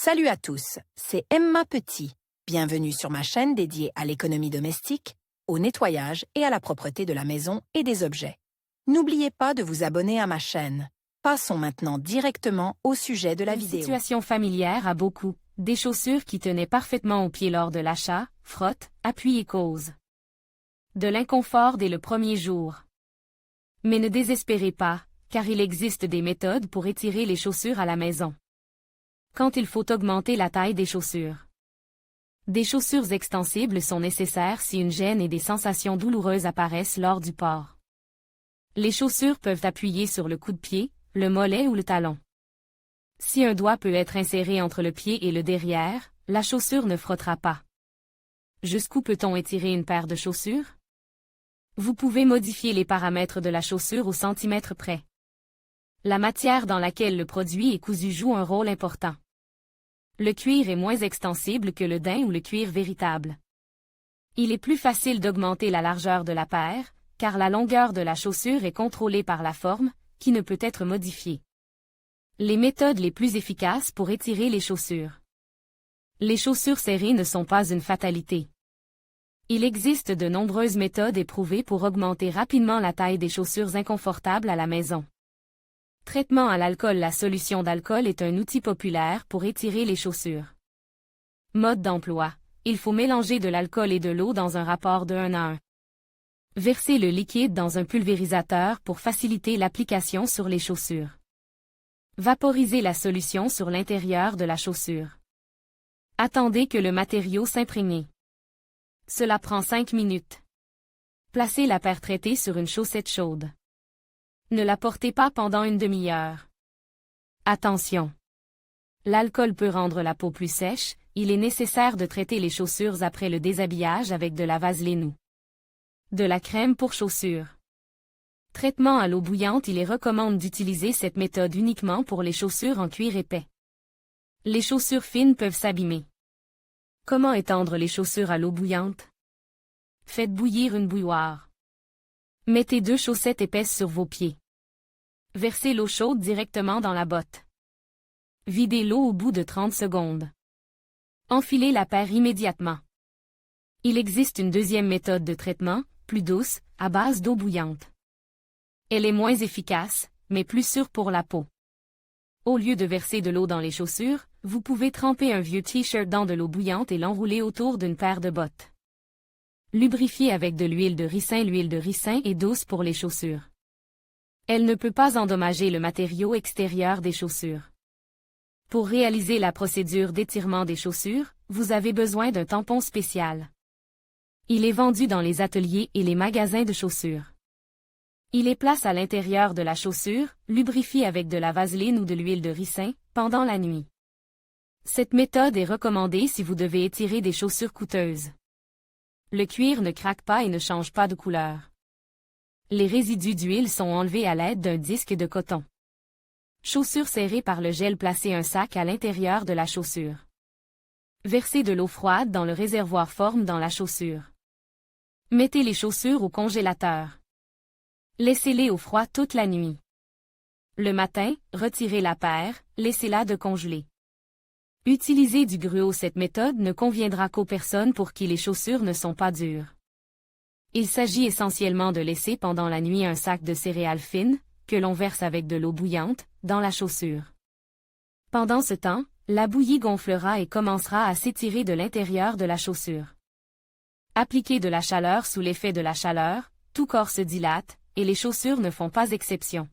Salut à tous, c'est Emma Petit. Bienvenue sur ma chaîne dédiée à l'économie domestique, au nettoyage et à la propreté de la maison et des objets. N'oubliez pas de vous abonner à ma chaîne. Passons maintenant directement au sujet de la vidéo. Une situation familière à beaucoup, des chaussures qui tenaient parfaitement aux pieds lors de l'achat, frottent, appuient et causent de l'inconfort dès le premier jour. Mais ne désespérez pas, car il existe des méthodes pour étirer les chaussures à la maison. Quand il faut augmenter la taille des chaussures. Des chaussures extensibles sont nécessaires si une gêne et des sensations douloureuses apparaissent lors du port. Les chaussures peuvent appuyer sur le coup-de-pied, le mollet ou le talon. Si un doigt peut être inséré entre le pied et le derrière, la chaussure ne frottera pas. Jusqu'où peut-on étirer une paire de chaussures? Vous pouvez modifier les paramètres de la chaussure au centimètre près. La matière dans laquelle le produit est cousu joue un rôle important. Le cuir est moins extensible que le daim ou le cuir véritable. Il est plus facile d'augmenter la largeur de la paire, car la longueur de la chaussure est contrôlée par la forme, qui ne peut être modifiée. Les méthodes les plus efficaces pour étirer les chaussures. Les chaussures serrées ne sont pas une fatalité. Il existe de nombreuses méthodes éprouvées pour augmenter rapidement la taille des chaussures inconfortables à la maison. Traitement à l'alcool. La solution d'alcool est un outil populaire pour étirer les chaussures. Mode d'emploi. Il faut mélanger de l'alcool et de l'eau dans un rapport de 1 à 1. Verser le liquide dans un pulvérisateur pour faciliter l'application sur les chaussures. Vaporiser la solution sur l'intérieur de la chaussure. Attendez que le matériau s'imprègne. Cela prend 5 minutes. Placez la paire traitée sur une chaussette chaude. Ne la portez pas pendant une demi-heure. Attention! L'alcool peut rendre la peau plus sèche, il est nécessaire de traiter les chaussures après le déshabillage avec de la vaseline ou de la crème pour chaussures. Traitement à l'eau bouillante. Il est recommandé d'utiliser cette méthode uniquement pour les chaussures en cuir épais. Les chaussures fines peuvent s'abîmer. Comment étendre les chaussures à l'eau bouillante? Faites bouillir une bouilloire. Mettez 2 chaussettes épaisses sur vos pieds. Versez l'eau chaude directement dans la botte. Videz l'eau au bout de 30 secondes. Enfilez la paire immédiatement. Il existe une deuxième méthode de traitement, plus douce, à base d'eau bouillante. Elle est moins efficace, mais plus sûre pour la peau. Au lieu de verser de l'eau dans les chaussures, vous pouvez tremper un vieux t-shirt dans de l'eau bouillante et l'enrouler autour d'une paire de bottes. Lubrifiez avec de l'huile de ricin. L'huile de ricin est douce pour les chaussures. Elle ne peut pas endommager le matériau extérieur des chaussures. Pour réaliser la procédure d'étirement des chaussures, vous avez besoin d'un tampon spécial. Il est vendu dans les ateliers et les magasins de chaussures. Il est placé à l'intérieur de la chaussure, lubrifié avec de la vaseline ou de l'huile de ricin, pendant la nuit. Cette méthode est recommandée si vous devez étirer des chaussures coûteuses. Le cuir ne craque pas et ne change pas de couleur. Les résidus d'huile sont enlevés à l'aide d'un disque de coton. Chaussures serrées par le gel. Placez un sac à l'intérieur de la chaussure. Versez de l'eau froide dans le réservoir. Forme dans la chaussure. Mettez les chaussures au congélateur. Laissez-les au froid toute la nuit. Le matin, retirez la paire, laissez-la décongeler. Utilisez du gruau. Cette méthode ne conviendra qu'aux personnes pour qui les chaussures ne sont pas dures. Il s'agit essentiellement de laisser pendant la nuit un sac de céréales fines, que l'on verse avec de l'eau bouillante, dans la chaussure. Pendant ce temps, la bouillie gonflera et commencera à s'étirer de l'intérieur de la chaussure. Appliquez de la chaleur. Sous l'effet de la chaleur, tout corps se dilate, et les chaussures ne font pas exception.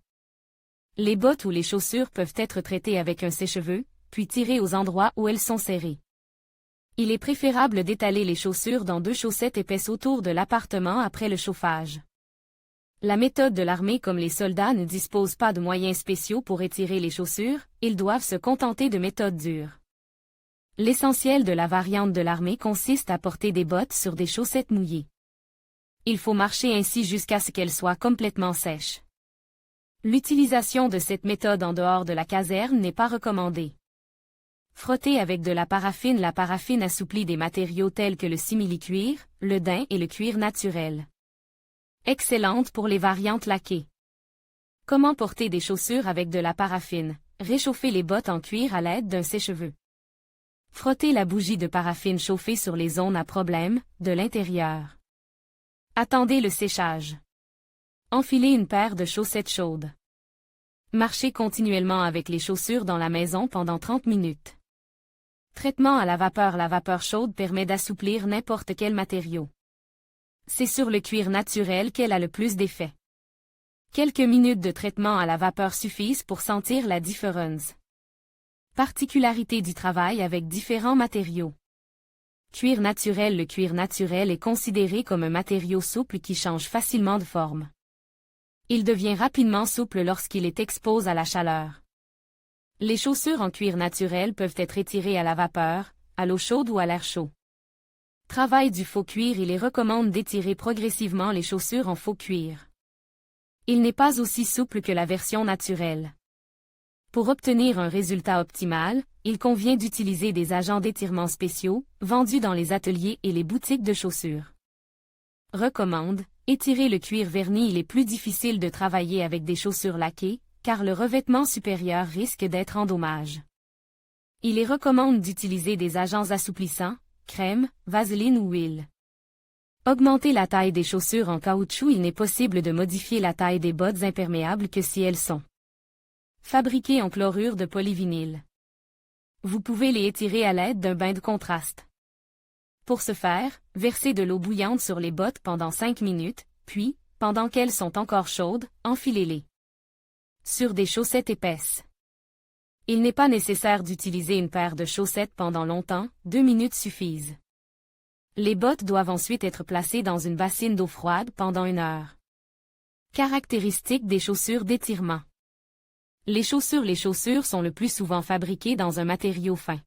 Les bottes ou les chaussures peuvent être traitées avec un sèche-cheveux, puis tirées aux endroits où elles sont serrées. Il est préférable d'étaler les chaussures dans 2 chaussettes épaisses autour de l'appartement après le chauffage. La méthode de l'armée. Comme les soldats ne disposent pas de moyens spéciaux pour étirer les chaussures, ils doivent se contenter de méthodes dures. L'essentiel de la variante de l'armée consiste à porter des bottes sur des chaussettes mouillées. Il faut marcher ainsi jusqu'à ce qu'elles soient complètement sèches. L'utilisation de cette méthode en dehors de la caserne n'est pas recommandée. Frottez avec de la paraffine. La paraffine assouplit des matériaux tels que le simili-cuir, le daim et le cuir naturel. Excellente pour les variantes laquées. Comment porter des chaussures avec de la paraffine? Réchauffez les bottes en cuir à l'aide d'un sèche-cheveux. Frottez la bougie de paraffine chauffée sur les zones à problème, de l'intérieur. Attendez le séchage. Enfilez une paire de chaussettes chaudes. Marchez continuellement avec les chaussures dans la maison pendant 30 minutes. Traitement à la vapeur. La vapeur chaude permet d'assouplir n'importe quel matériau. C'est sur le cuir naturel qu'elle a le plus d'effet. Quelques minutes de traitement à la vapeur suffisent pour sentir la différence. Particularité du travail avec différents matériaux. Cuir naturel. Le cuir naturel est considéré comme un matériau souple qui change facilement de forme. Il devient rapidement souple lorsqu'il est exposé à la chaleur. Les chaussures en cuir naturel peuvent être étirées à la vapeur, à l'eau chaude ou à l'air chaud. Travail du faux cuir. Il est recommandé d'étirer progressivement les chaussures en faux cuir. Il n'est pas aussi souple que la version naturelle. Pour obtenir un résultat optimal, il convient d'utiliser des agents d'étirement spéciaux, vendus dans les ateliers et les boutiques de chaussures. Recommande, étirer le cuir verni. Il est plus difficile de travailler avec des chaussures laquées, car le revêtement supérieur risque d'être endommagé. Il est recommandé d'utiliser des agents assouplissants, crème, vaseline ou huile. Augmenter la taille des chaussures en caoutchouc. Il n'est possible de modifier la taille des bottes imperméables que si elles sont fabriquées en chlorure de polyvinyle. Vous pouvez les étirer à l'aide d'un bain de contraste. Pour ce faire, versez de l'eau bouillante sur les bottes pendant 5 minutes, puis, pendant qu'elles sont encore chaudes, enfilez-les sur des chaussettes épaisses. Il n'est pas nécessaire d'utiliser une paire de chaussettes pendant longtemps, 2 minutes suffisent. Les bottes doivent ensuite être placées dans une bassine d'eau froide pendant 1 heure. Caractéristiques des chaussures d'étirement. Les chaussures sont le plus souvent fabriquées dans un matériau fin.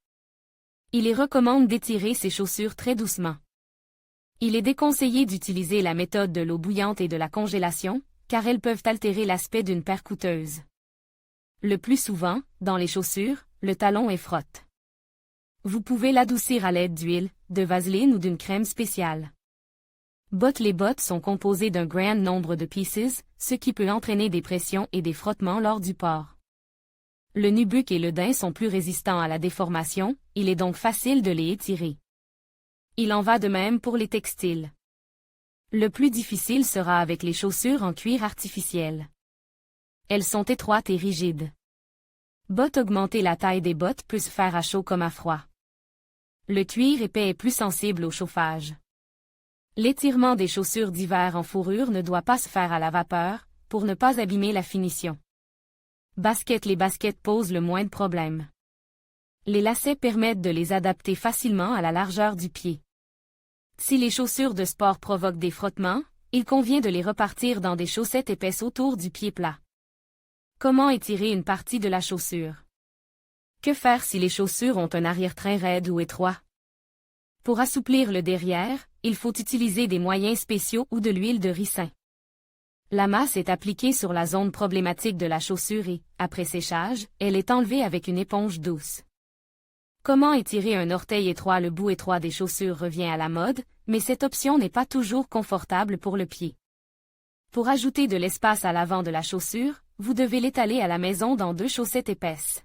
Il est recommandé d'étirer ces chaussures très doucement. Il est déconseillé d'utiliser la méthode de l'eau bouillante et de la congélation, car elles peuvent altérer l'aspect d'une paire coûteuse. Le plus souvent, dans les chaussures, le talon est frotte. Vous pouvez l'adoucir à l'aide d'huile, de vaseline ou d'une crème spéciale. Les bottes sont composées d'un grand nombre de pieces, ce qui peut entraîner des pressions et des frottements lors du port. Le nubuck et le daim sont plus résistants à la déformation, il est donc facile de les étirer. Il en va de même pour les textiles. Le plus difficile sera avec les chaussures en cuir artificiel. Elles sont étroites et rigides. Augmenter la taille des bottes peut se faire à chaud comme à froid. Le cuir épais est plus sensible au chauffage. L'étirement des chaussures d'hiver en fourrure ne doit pas se faire à la vapeur, pour ne pas abîmer la finition. Les baskets posent le moins de problèmes. Les lacets permettent de les adapter facilement à la largeur du pied. Si les chaussures de sport provoquent des frottements, il convient de les repartir dans des chaussettes épaisses autour du pied plat. Comment étirer une partie de la chaussure? Que faire si les chaussures ont un arrière-train raide ou étroit? Pour assouplir le derrière, il faut utiliser des moyens spéciaux ou de l'huile de ricin. La masse est appliquée sur la zone problématique de la chaussure et, après séchage, elle est enlevée avec une éponge douce. Comment étirer un orteil étroit? Le bout étroit des chaussures revient à la mode, mais cette option n'est pas toujours confortable pour le pied. Pour ajouter de l'espace à l'avant de la chaussure, vous devez l'étaler à la maison dans 2 chaussettes épaisses.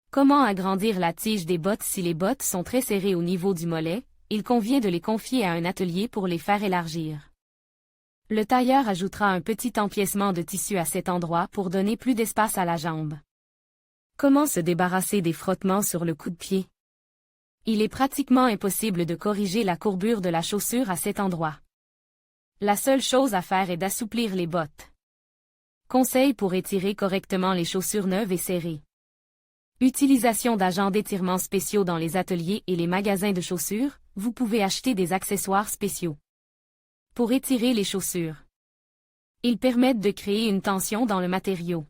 Comment agrandir la tige des bottes? Si les bottes sont très serrées au niveau du mollet, il convient de les confier à un atelier pour les faire élargir. Le tailleur ajoutera un petit empiècement de tissu à cet endroit pour donner plus d'espace à la jambe. Comment se débarrasser des frottements sur le coup-de-pied? Il est pratiquement impossible de corriger la courbure de la chaussure à cet endroit. La seule chose à faire est d'assouplir les bottes. Conseils pour étirer correctement les chaussures neuves et serrées. Utilisation d'agents d'étirement spéciaux dans les ateliers et les magasins de chaussures, vous pouvez acheter des accessoires spéciaux. Pour étirer les chaussures. Ils permettent de créer une tension dans le matériau.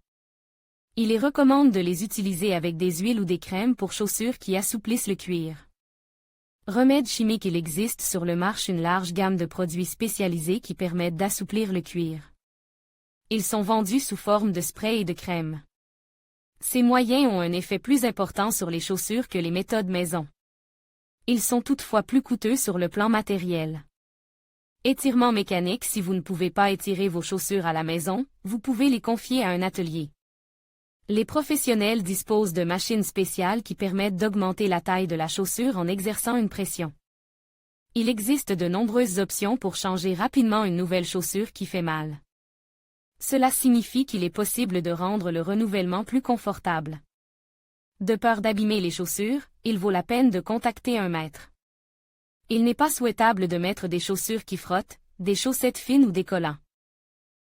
Il est recommandé de les utiliser avec des huiles ou des crèmes pour chaussures qui assouplissent le cuir. Remèdes chimiques. Il existe sur le marché une large gamme de produits spécialisés qui permettent d'assouplir le cuir. Ils sont vendus sous forme de spray et de crème. Ces moyens ont un effet plus important sur les chaussures que les méthodes maison. Ils sont toutefois plus coûteux sur le plan matériel. Étirement mécanique. Si vous ne pouvez pas étirer vos chaussures à la maison, vous pouvez les confier à un atelier. Les professionnels disposent de machines spéciales qui permettent d'augmenter la taille de la chaussure en exerçant une pression. Il existe de nombreuses options pour changer rapidement une nouvelle chaussure qui fait mal. Cela signifie qu'il est possible de rendre le renouvellement plus confortable. De peur d'abîmer les chaussures, il vaut la peine de contacter un maître. Il n'est pas souhaitable de mettre des chaussures qui frottent, des chaussettes fines ou des collants.